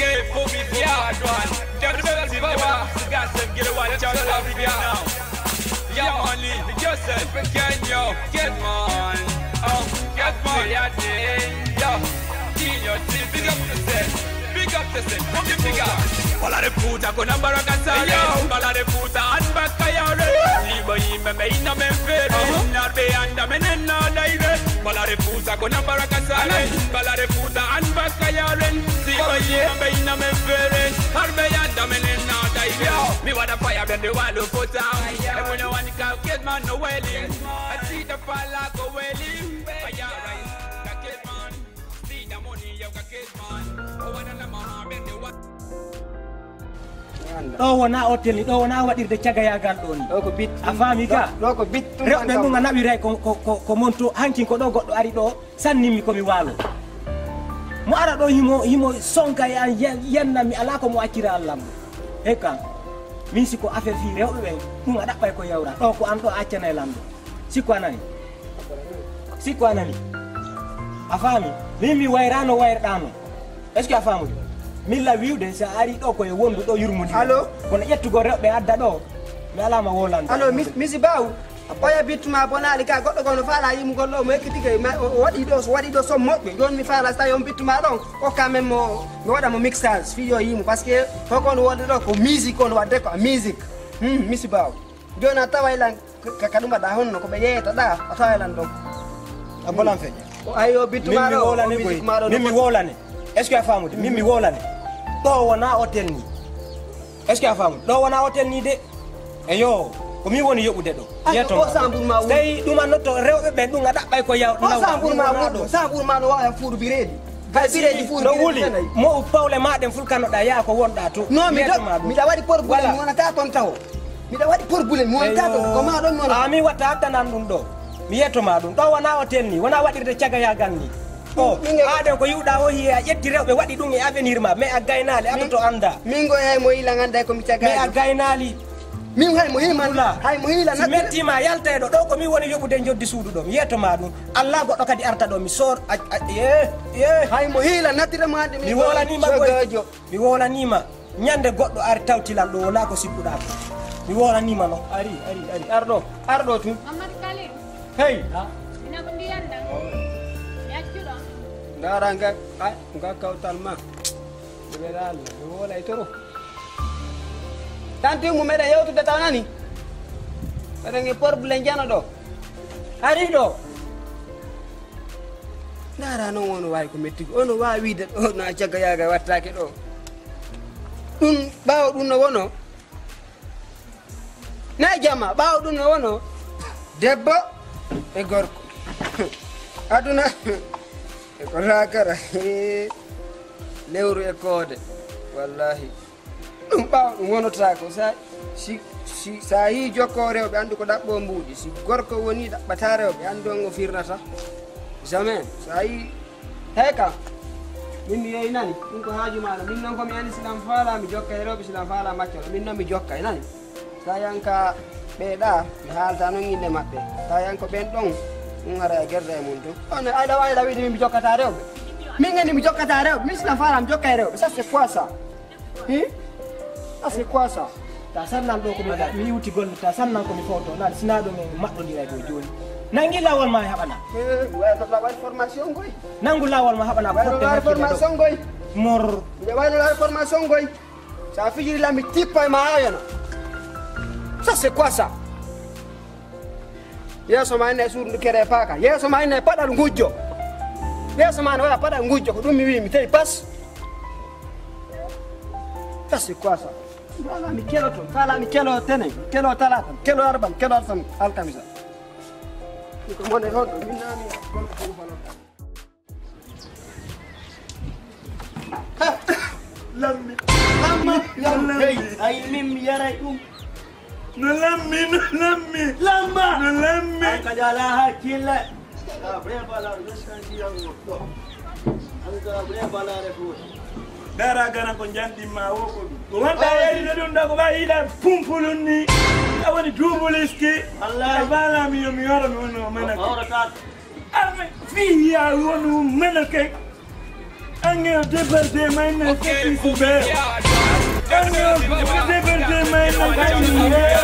game for me for hard one. Just got to get a watch out of it now. Yeah, money, yourself again, yo. Get man. Get man, yeah, yo. Your team, big up yourself. Big up yourself. Come the figure. Bala de puta con baraka sale. Bala de puta and back ayare. Libo yime me ina me fere. Na be anda me na daire. Bala de puta con baraka sale. Bala de puta and back ayare. Libo yime me ina me fere. Harbe anda me na daire. Me wanna fire then the one who put out. And when you want to get man no welling. I see the fire go welling. Ayare. Get man. See the money you get man. Oh wanna na ma be the one. ɗo wona hotel ni ɗo wona waɗirde cagayagal ɗo ni ɗo ko bit a faami ka ɗo ko bit rewɓe ɗum a naɓiray ko monto hankin ko ɗo goɗɗo ari ɗo sannimi komi waalo mo ara ɗo himo sonka e an yenna mi ala ko mo accira allah mo hey kam min siko affaire fi rewɓe ɓe ɗum a ɗaɓɓay ko yawra ɗo ko an ɗo accana e lamɗo sikko anani a faami min mi wayrano wayrɗano est ce que a famude milla wiwde sa ari ɗo koye wondu ɗo yurmodi allo kono ƴettugo rewɓe adda ɗo mi alama wolanda allo misi baw ɓoya bittuma bonali ka goɗɗo kono faala yimugol ɗo mo ekkitike o waɗi ɗo som moƴƴo joni mi faala so tawi on bittuma ɗon hokka men mi waɗa mo mixage fiyo yimu par ce que hokono wonde ɗo ko musique on wadde ko a musique misi baw joni a tawaylan ka ɗum waɗa honno koɓe yeyetaɗa a tawaylan ɗon a bolan feƴƴa ayo bittuma ɗo min mi wolane est ce que a famude min mi wolane ɗo wona hotel ni est ce que a famude ɗo wona hotel ni de eyo ko min woni yoɓude ɗo tawi ɗumanotto rewɓe ɓe ɗum a ɗaɓɓay ko yawsambourma no wawa fuuɗu bireeɗi hay bireeji fuuɗu no wuli mo pawle maɗen fulkanoɗa yaa ko wonɗa to non miɗa waɗi porbule mi wonata toon taw miɗa waɗi porbule mi wonata toon ko ma ɗon mi wona min watta addanan ɗum ɗo mi yettoma ɗum ɗo wona hotel ni wona waɗirde cagayagal ni o aɗen ko yiwɗa o hiye a ƴetti rewɓe waɗi ɗum e avenir ma mais a gaynali aɗa to anda min go hay mo hiila ganda komi cagay mais a gaynali min hay mo hiila si mettima yaltayɗo ɗo komin woni yoɓude joddi suudu ɗo mi yettoma ɗum allah goɗɗo kadi arta ɗo mi sor hay mo hiila nattirema de mi wolanima gojo mi wolanima ñande goɗɗo ari tawtilal ɗo wona ko sikkuɗa ko mi wolanima no ari arɗo tun hey ndara nga kawtal ma ɓeɗa allah mi wolay toro tanti mu meɗen yewtude taw nani eɗen e probléme jano ɗo ari ɗo ndara noon wono wawi ko mettigo ono wawi wiide ɗo no a caggayaga wattake ɗo ɗum ɓawo ɗum no wono nayi jamma ɓawo ɗum no wono debbo e gorko aduna ko rakara lewru e koode wallahi ɗum ɓawa ɗum wonota ko sa yi jokko rewɓe andu ko ɗaɓɓo mbuuɗi si gorko woni ɗaɓɓata rewɓe andu on o firnata jamais sa yi hey kam min mi yeyi nani ɗum ko haaju maɗa min noon komi andi silam faala mi jokka e rewɓe silam faala maccoɗo min noon mi jokka e nani sa yanka ɓeeɗa mi haalta noon inde maɓɓe sa yanko ɓen ɗon ɗum ara e guerde e mum tun on ayɗa wayɗa wiide min mi jokkata rewɓe min gandi mi jokkata rewɓe min silam faala mi jokka e rewɓe ça c'est quoi ça ça c'est quoi ça ta sallan ɗo komi mi yiwti golle ta sallan komi fowto nani sina ɗum e maɗɗodira ɗo joni nangi lawol ma haɓana wayno waɗi formation goy nangu lawol ma haɓana waɗi formation goy mor nde wayno waɗi formation goy sa fijiri la mi tippa e ma ayana ça c'est quoi ça yeeso ma ene suudu kere paaka yeeso ma ene paɗal ngujjo yeeso ma ne waya paɗal ngujjo ko ɗum mi wi mi tawi pas ça c'est quoi ça wala mi kelo toon kala mi kelo tenen kelo talata kelo arbam kelo arsam alkamisa ko mone hoɗo min nami gonɗo ko falota lammi lamma ay min mi yaray ɗum no lammi lamma no lammi kadi ala hakkille dara gana ko jandimma wo ko ɗum ko wonɗa yaride ɗum ɗa ko ɓa yiɗa pumpulun ni a woni duubuliski a falami yomi yoro mi woni o menake arme fi yiya wonu menake Angel débarqué may na fekk si bee. Angel débarqué may na kay ni yee.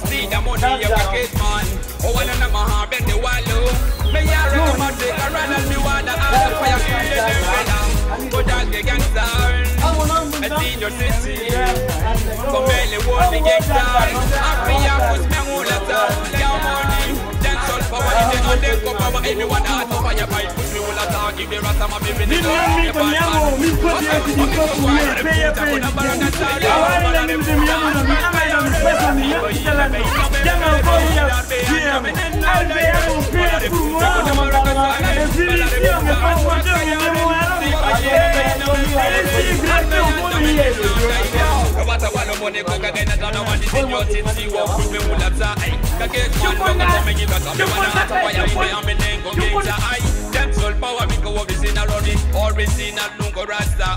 See the money you pocket man. Oh, one of them a bend the wall. Me a run my take a run and me wanna ask for your girl in the weather. Go down the gangster. I see your city. Come belly wall the gangster. Happy a push me all the time. Your money. Dance all power in the on them come power. Anyone ask for your fight. Push me all the time. Give me rasta my baby. Me put you to the Original Lungo Rasta.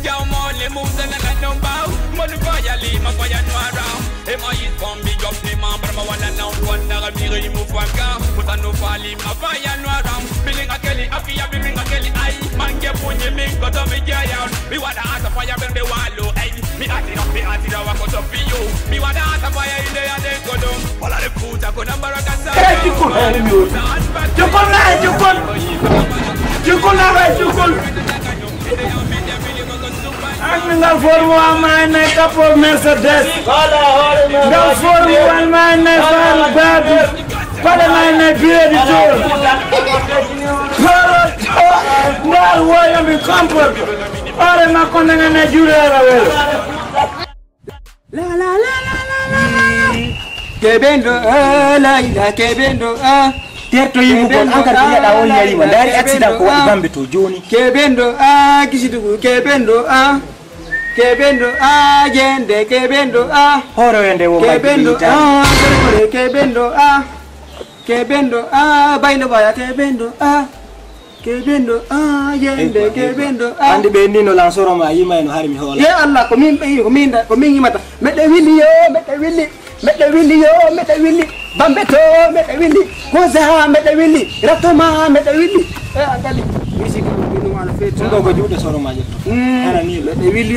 Yow money moves and I no bow. Money fire leave my fire no around. Him I eat from big up the man, but I wanna know one that I be remove one car. But I no fall in my fire no around. Feeling a Kelly, I feel feeling a Kelly. I man get when you make got on me down. Me wanna ask a fire when me wallow. Ay, me at it up, I got up for you. Me wanna ask a fire in there and then go down. All of the food I could number a casa. You I'm going for one man a couple of Mercedes. Go for one man a bad. What am I not doing? No, why am I comfort? Or am I going to Nigeria? La la la la la la. Kebendo la kebendo Terto yimu kon ankar biya da won yayi man dari accident ko wadi bambe to joni kebendo kisidu kebendo jende kebendo horo yende wo kebendo kebendo bayno baya kebendo jende kebendo andi be nino lan soro ma yima no harmi hola ya Allah ko min yimata medde willi bambeto medde willi koza medde willi ratoma medde willi angali musique no wala feto ndo ko juude soro ma jetto ana ni medde willi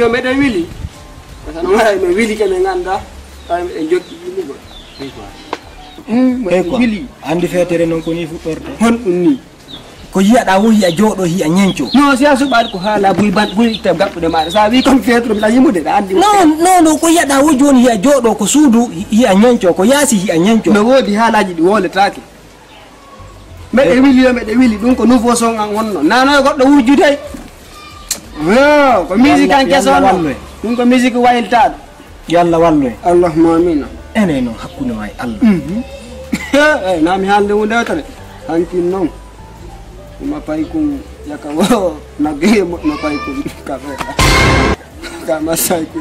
tan wala me willi kene nganda tay me jokki willi go willi andi fetere non ko ni futorte hon ni ko yi'ada wo hi'a jodo hi'a nyencho no si asu bad ko hala buri tem gappude ma sa wi kom feetro mi la yimude da andi no ko yi'ada wo joni hi'a jodo ko suudu hi'a nyencho ko yasi hi'a nyencho no wodi halaji di wole take medde willi dum ko nouveau son an wonno nano goddo wujjude yo ko musique an keso dum ko musique wayltado yalla wallo allahumma amin ene no hakkunde may Allah nami hande wonde tare hankin non ma pay ko yakawo nagge ma pay ko kafe kama sai ko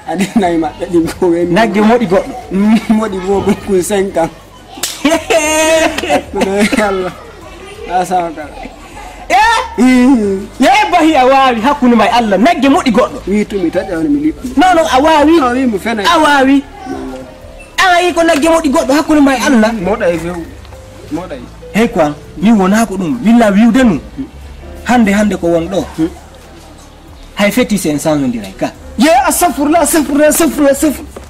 adi nay ma dadi ko wen nagge modi goddo modi bo ko 5 ans yalla asa ka bahi awawi hakkunde may Allah nagge modi goddo wi to mi tajawni mi liba no awawi mo fena awawi ayi ko nagge modi goddo hakkunde may Allah moday hey quoi mi wona ko dum willa wiwde nu hande ko won do hay feti sen sanzondiray ka ye asafurla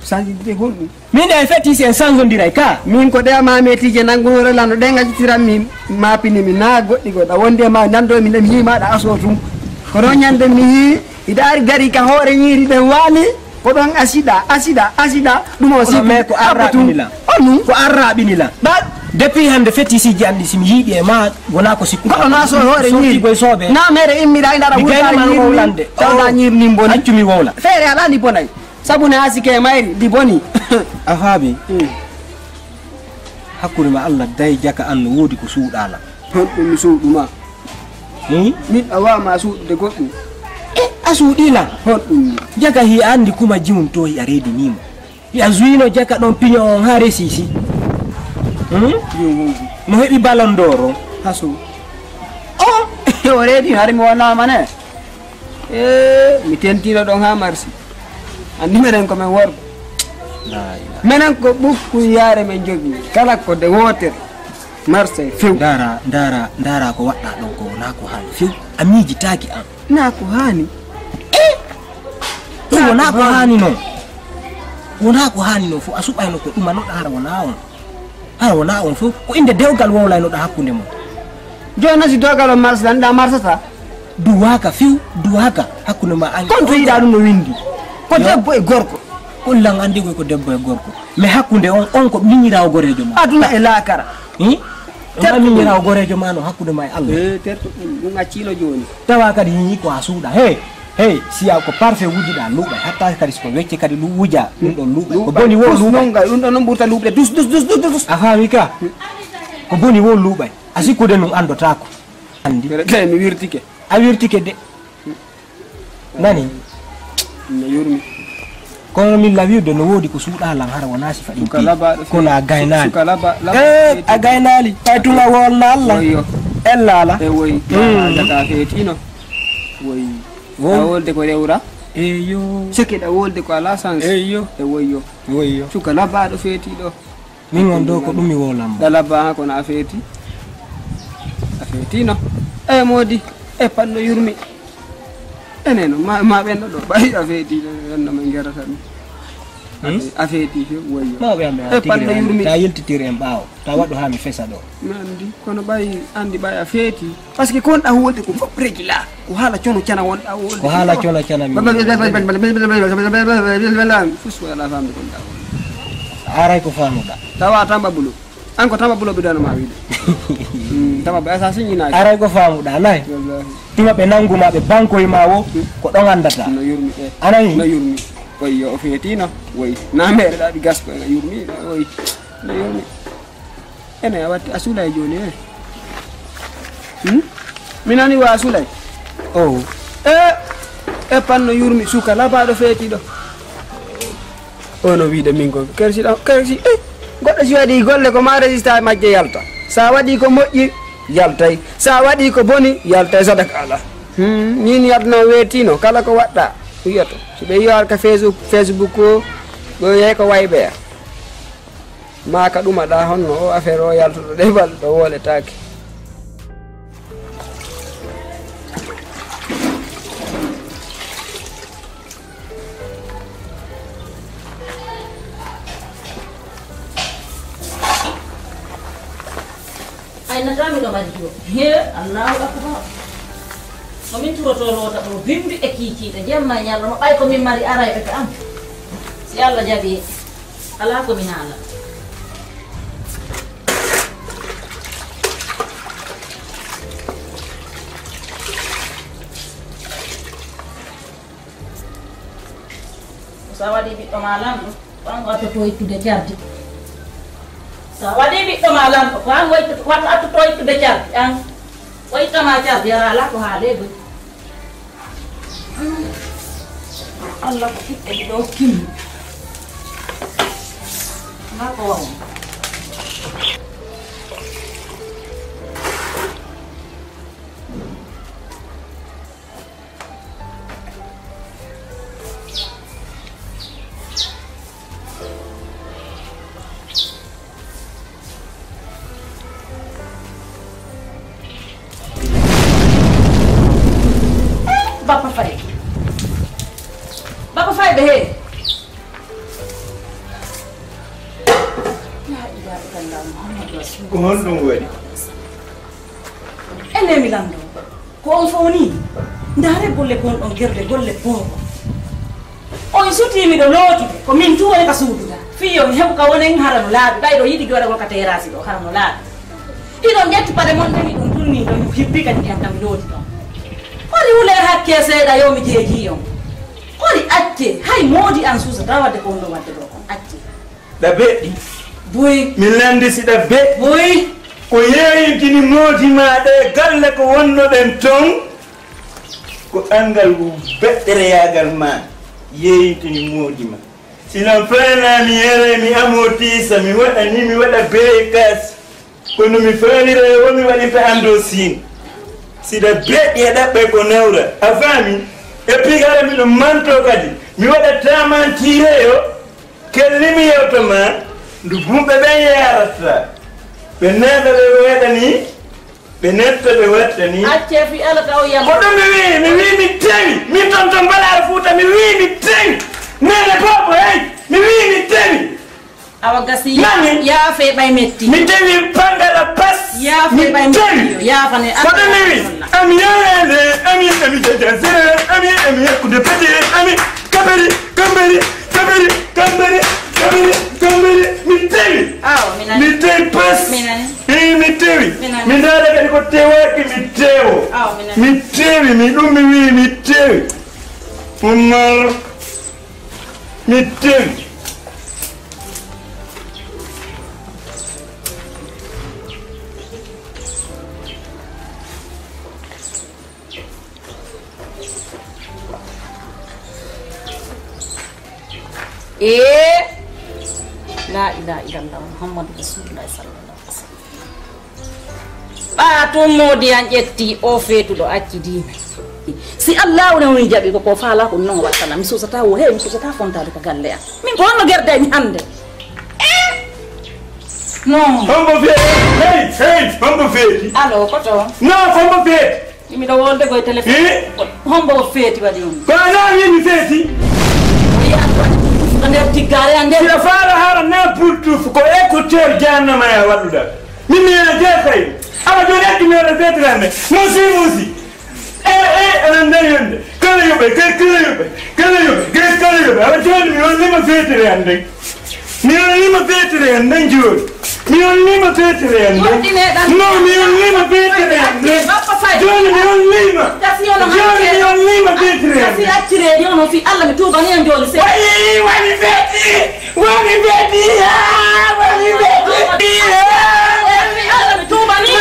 sanji de goldu min ay feti sen sanzondiray ka min ko de ma metije nango relando de ngajitiram mi mapini mi na goddi goda wonde ma nando mi dem hima da asotum ko do nyande mi idari gari ka hore nyiri den wali ko don asida dum o si me ko arrabinila onu ko arrabinila ba depuis hande feti si jandi sim yibi e ma wona ko sikku ko na so hore nyiri goy sobe na mere immida indara wutari nyiri tawda nyiri ni boni accumi wowla fere ala ni bonay sabune asike mayri di boni afabi hakkude ma Allah day jaka an no wodi ko suudala hon ɗum mi suuɗuma min a wama suuɗude goɗɗum a suuɗila hon ɗum jaka hi andi kuma jiwum to hi a redinimo ya zuino jaka ɗon piño on ha resisi mo heɓi ballon d'or o haso o reedi har mi wonama ne mi tentino ɗon ha marsi andi menen komin worɓe minen ko ɓukku yaare men jogui kala ko de wotere marseille few dara ko waɗɗa ɗon ko wona ko hani few a miijitaki an na ko hani ɗum wona ko hani noon wona ko hani noon fof a suɓayno ko ɗumanoɗa hara wona on fof ko inde dewgal wowlaynoɗa hakkude mon joni nasi dogal o marse anɗa marsata duwaka few duwaka hakkude ma an kon to yiɗa ɗum no windi ko debbo e gorko kullan andi ko debbo e gorko mais hakkude on ko miñirawo gorejo ma aduna e laakara on miñirawo gorejo ma no hakkude ma e Allah terto ɗum accino joni tawa kadi yiñi ko a suuɗa hey siya ko parfait wujiɗa luuɓay hatta kadi siko wecce kadi wuja ɗum ɗon luuɓay ko boni wo luuɓay ɗum ɗon noon ɓurta luuɓde dus a faami ka ko boni wo luuɓay a sikkude ɗum andotako andi kay mi wirtike a wirtike de nani mi yurmi kono min la wirde no woodi ko suuɗalan hara wona si faɗin kono a gaynali a gaynali hay tunga wolna Allah ellala e woy jaka feetino woy wolde ko rewra eyo sekeɗa wolde ko ala sens eyo e woyyo suka labaɗo feetiɗo min on ɗo ko ɗum mi wolanmo da labba kono a feetino e modi e panno yurmi eneno ma ɓenno ɗo ɓayi a feetiɗo wenno min gerata ɗum a feeti fe woyyo mawɓe am e panno yurmi ta yeltitiri en ɓaawo ta waɗɗo ha mi fesa ɗo mi andi kono ɓayi andi ɓayi a feeti par ce que ko wonɗa wolde ko fof régula ko haala cono cana wonɗa wolde ko haala cono cana mi fus wala famde gonɗa wolde aray ko famuɗa tawa tamba bulo an ko tamba bulo ɓidanoma wiide tamba ɓe asa siñinaki aray ko famuɗa nayi tima ɓe nanguma ɓe bankoye ma wo ko ɗon andata no yurmi anayi no yurmi woy o feetino woy na meeɗeɗa ɗi gas koy yurmi woy no yurmi ene a watti a suulay joni mi nani wa suulay o e panno yurmi suka labaɗo feetiɗo ono wiide min ko kersi goɗɗo si waɗi golle ko ma résista majje yalta sa waɗi ko moƴƴi yaltay sa waɗi ko boni yaltay sadaka ala min yaltano weetino kala ko waɗɗa wiyato so ɓe yiwar ka facebook o ɗo yeey ko wayɓeya ma ka ɗumaɗa honno o affaire o yaltuɗo ɗe balɗe ɗo woletake ay natami ɗo mari ɗo he allahu akbar komin turotolota ɗo bimbi e kikiɗe jemma ñallo no ɓay komin mari arayɓe to am si Allah jaaɓi ala komin haala sa waɗi ɓiɗɗo ma lamɗo wan wattoto ittude cardi sa waɗi ɓiɗɗo ma lamɗo ko an watto attoto ittude cardi an waytama cardi ara ala ko haalegoy Allah ko ɓiɓɓe ɗiɗo kimmi ma ko waw Bapa Faye ɓe he ko honɗum waɗi ene mi lamdo ko on fowni ndaare golle kon ɗon gerde golle booko on sutimi ɗo lootude ko min tu woni ka suuduga fiyo mi heɓu ka wonen hara no laaɓi ɓayɗo yiɗi joɗagol ka terasi ɗo hara no laaɓi ɗiɗon ƴetti paɗe mon ɗemi ɗum tunni ɗo hippi kadi ndiyam kam mi looti ɗon holi wule hakke seeɗa yo mi jeeji on holi acce hay moodi an suusata wadde ko wonɗo wadde ɗo kon acce ɗa beɗɗi boy mi landisiɗa be boy ko yeeyintini moodi maɗa e galle ko wonnoɗen ton ko angal beɗɗereyagal ma yeeyintini moodi ma sinon fanami yere mi amortisa mi waɗa ni mi waɗa bee kas kono mi fanira e womi waɗita ando sin sida beɗɗi e ɗaɓɓe ko newra a faami e pigara miɗo manto kadi mi waɗa tamantireyo kellimi yewta ma ndu bumɓe ɓen yarata ɓe neɗɗo ɓe waɗani ɓe netto ɓe wattani acce fi ala taw yam ko ɗum mi wi mi tewi min ton ton mbaɗaɗo Fuuta mi wi mi tewi nene bobo hey mi wi mi tewi awa gasi yaafe ɓay metti mi tewi pangala bas yaafe ɓay metti yaafane ko ɗum mi wi ami yarede ami jajasire ami yakkude peti ami kabari mi tewi mi tewi pas mi tewi mi dara kadi ko tewaki mi tewo mi tewi mi ɗum mi wi mi tewi Umar mi tewi la ilaha illallah muhammadu rasulullah sallallahu alaihi wasallam ɓatum modi an ƴetti o feetuɗo acci diina si allahu ne woni jaɓi koko faala ko non wattana mi susata wo he mi susata fontade ko galle am min ko honno guerdemi hande non hombo feeti hey hombo feeti allo koto non hombo feeti miɗo wolde koye téléphone hombo feeti waɗi on bana wimi feeti nder tiggare ande sila faala haala na pourtouf ko écouteur jannama ya waɗuɗa min mi yana jeekay awa joni addi mi waɗa feetirande musi anan dari hande kala yoɓe awa joni mi wonnima feetire hande mi wonnima feetire hande joni mi wonnima feetire hande non mi wonnima feetire hande joni mi wonnima feetire hande si acciredi ono fi allah mi tubani en joni se woni feeti allah mi tubani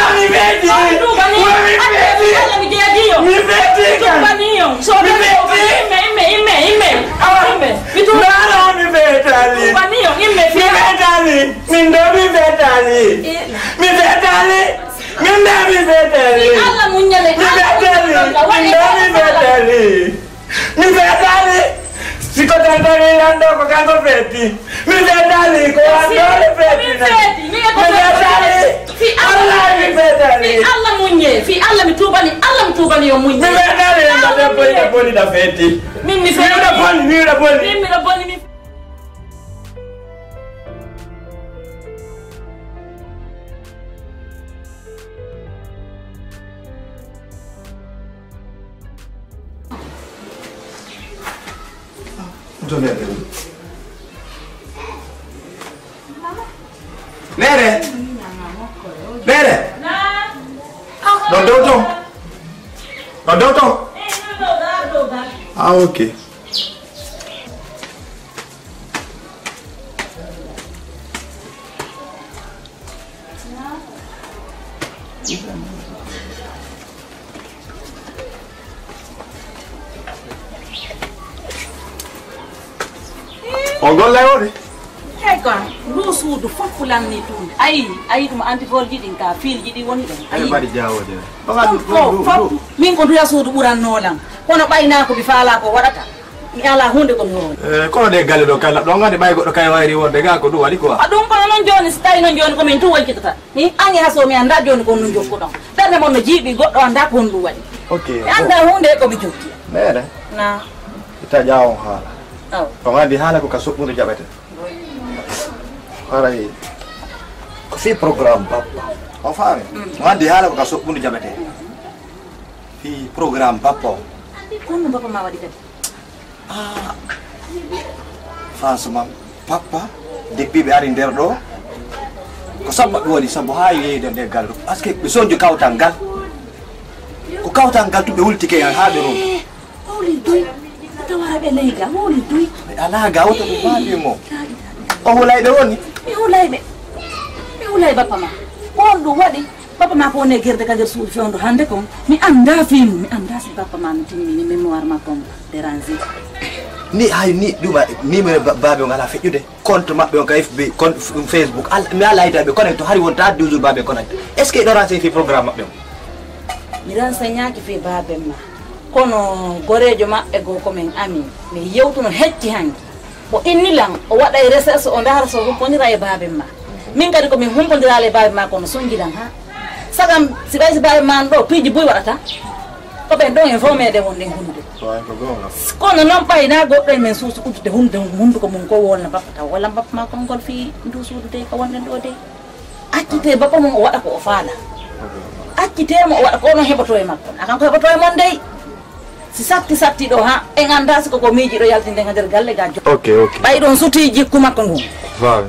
allah mi jeediyo mi feeti tubaniyo so imme mi feetali tubaniyo imme mi feetali min ɗo mi feetali mi feetali min ɗo mi feetali allah muññale mi feetali min ɗo mi feetali mi feetali siko tantani lando ko kanko feeti mi feetali ko andole feetina mi feetali allah mi feetali fi allah muññe fi allah mi tubani yo muññe mi feetali en boni da feeti min mi miɗa boni min miɗo boni mi Nere? Don't Ah, okay. On go lawri. Eko ndu suudu fof lanni tun ayi ɗum antivol ji ɗin ka fiilji ɗi woni ɗon Everybody jawode. fof min ko nduya suudu ɓurannoɗam kono ɓayna ko mi faala ko waɗata mi ala hunde komi woni Kono de galle ɗo kala ɗon gandi ɓay goɗɗo kay wayri wonde ga ko ɗum waɗi quoi. ɗum kono noon joni so tawi noon joni komin tu woccitata ni ange haso mi anda joni ko nu jokku ɗon ɓerde mon no jiiɓi goɗɗo anda ko honɗum waɗi Okay. mi anda hunde komi jokki Nere? na Ita jawon haala. aw Ko gandi haala ko ka soɓɓude jaɓete. Haray ko fi programme bappa. On faami. Ko gandi haala ko ka soɓɓude jaɓete. Fi programme bappa o. honno baba ma waɗi kadi Franchement papa depuis ɓe ari nder ɗo ko sabba ɓe woni sabu ha yeyde nder gal ɗo par ce que ɓe sonjo kawtal ngal ko kawtal ngal tum ɓe wultike hen ha ɓe ron howli duy tawara ɓe leyga howli duy ɓe ala gawta ɗum maɓi mo o hulayɓe woni mi hulayɓe hawlay bappa ma on ɗum waɗi bappa ma ko woni guerde kadir suudu fewndo hande ko mi anda fimu mi anda si bappa ma mi timmini mémoire ma kom déranger ni hay ni ɗuma numéro babe on ala feƴƴude compte maɓɓe on ka FB compte Facebook mi ala yitaɓe connecte hari wonta 2 jours babe connecte est ce que ɗo renseigné fi programme maɓɓe on mi renseignaki fi babe ma kono gorejo maɓɓe go komin ami mi yewtuno hecci hanki o innilan o waɗay recherche o dara so humpodira e babe ma min kadi komin humpodirale babe ma kono sonjilan ha sagam si ɓay si babe ma ɗo piiji boy waɗata ko ɓen ɗon e fo meɗen wonɗen hunde kono noon ɓayna goɗɗo e men suusu uddude hunduko mum ko wolna bappa taw walla bappa ma konngol fi ndusuudu de ko wonɗen ɗo de accite bappa mum o waɗa ko o faala accitemo o waɗa ko onon heɓoto e makko akan ko heɓoto e mon dey si satti ɗo ha en anda siko ko miiji ɗo yaltinde ha nder galle ga ok ɓay ɗon suti jikku makko ngun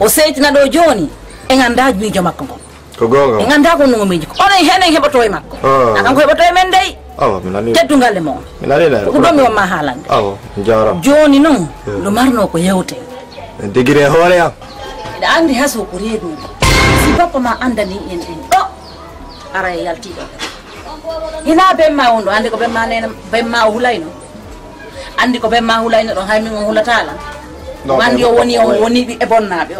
o seytina ɗo joni en anda miijo makko ngon ko gonga en anda ko nugo miiji ko onon henen heɓoto e makko akan ko heɓoto e men dey teddugalle mo ko ɗon mi wonma haalande joni noon no marno ko yewte degré hoore am mbiɗa andi haso ko reedude si bappa ma andani en ɗen ɗo ara e yaltiɗo hina bemma won ɗo andi ko bemma nena bemma hulayno andi ko bemma hulayno ɗon hay min on hulatala wandi o woni e bonnaɓe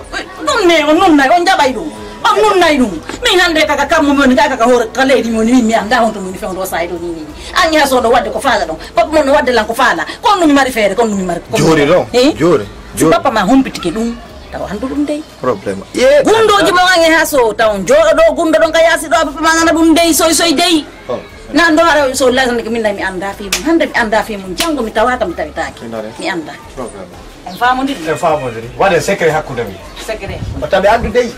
ɗum ne on nonnay on jaɓay ɗum on nonnay ɗum min hande kaka kammo moni kaka ka hoore ka leydi moni min mi anda honto moni fewdo o saydo ni anni ha soɗo wadde ko faala ɗon papa mon no wadde lan ko faala kon ɗum mi mari feere kon ɗum mi mari jori ɗon jori papa ma humpitike ɗum taw andu ɗum dey probléme gundoji mo ange ha so taw jooɗo ɗo gumbe ɗon ka yaasi ɗo papa ma nana ɗum dey soy dey nan ɗo haɗa so lasande ko minna mi anda fimum hande mi anda fimum janggo mi tawaka mi tawitaki mi anda en famodiri waɗe secret hakkude mi secret o taɓe andu dey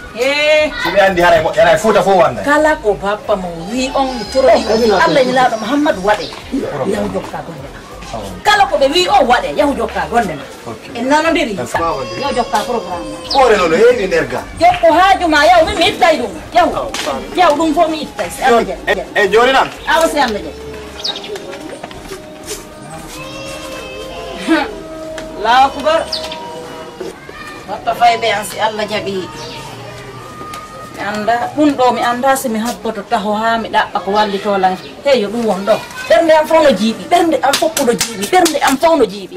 so ɓe andi haray moƴƴana e fouta fof wanda kala ko bappa mo wi on toroɗi allah ñalaɗo mouhammadou waɗe yahu jokka gonde ma kala ko ɓe wi o waɗe yahu jokka gonde ma en nanodiri yahu jokka programme ma ɓoore noon no heewi nder ga jokko haaju ma yahu min mi ittay ɗum yahu ɗum fof mi ittay si allah jee e joni nan awa si allah jee Allahu akbar bappa fayɓe an si allah jaaɓi mi anda ɗum ɗo mi anda si mi habboto taho ha mi ɗaɓɓa ko wallitolan heyo ɗum won ɗo ɓernde am fof no jiiɓi ɓernde am foppuɗo jiiɓi ɓernde am fof no jiiɓi